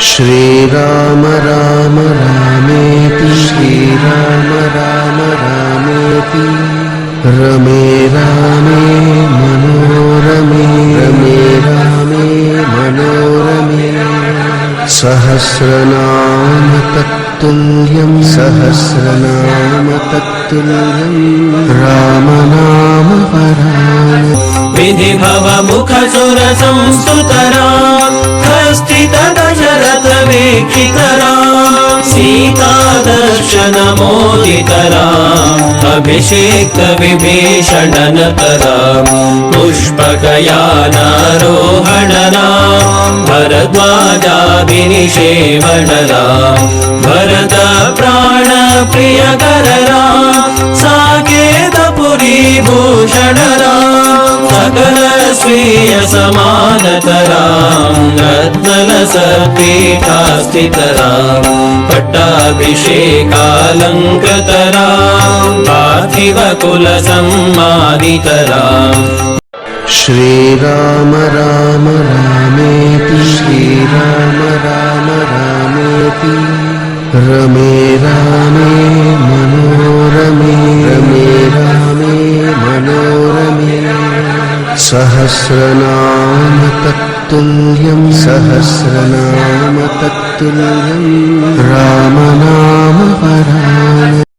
श्रीराम राम रामेति श्रीराम राम रामेति रमे रामे मनोरमे रमे रामे मनोरमे सहस्रनाम तत्तुल्यं सहस्रनाम तत्तुल्यं रामनाम वरानने विधिभव मुख सुर संस्तुतराम स्थित दशरथ वीक्षितराम सीता दर्शन मोदितराम अभिषेक विभीषण नतराम पुष्पकयानारोहणराम भरद्वाजाभिनिषेवणराम भरत प्राण प्रियकरराम साकेतपुरी भूषणराम सकल स्वीय समानतराम रत्नलसपीठास्थितराम पट्टाभिषेकालङ्कृतराम पार्थिव कुल सम्मानितराम श्रीराम राम रामेति श्रीराम राम रामेति रमे रामे मनोरमे रमे रामे मनोरमे सहस्रनाम तत्तुल्यं सहस्रनाम तत्तुल्यं रामनाम वरानने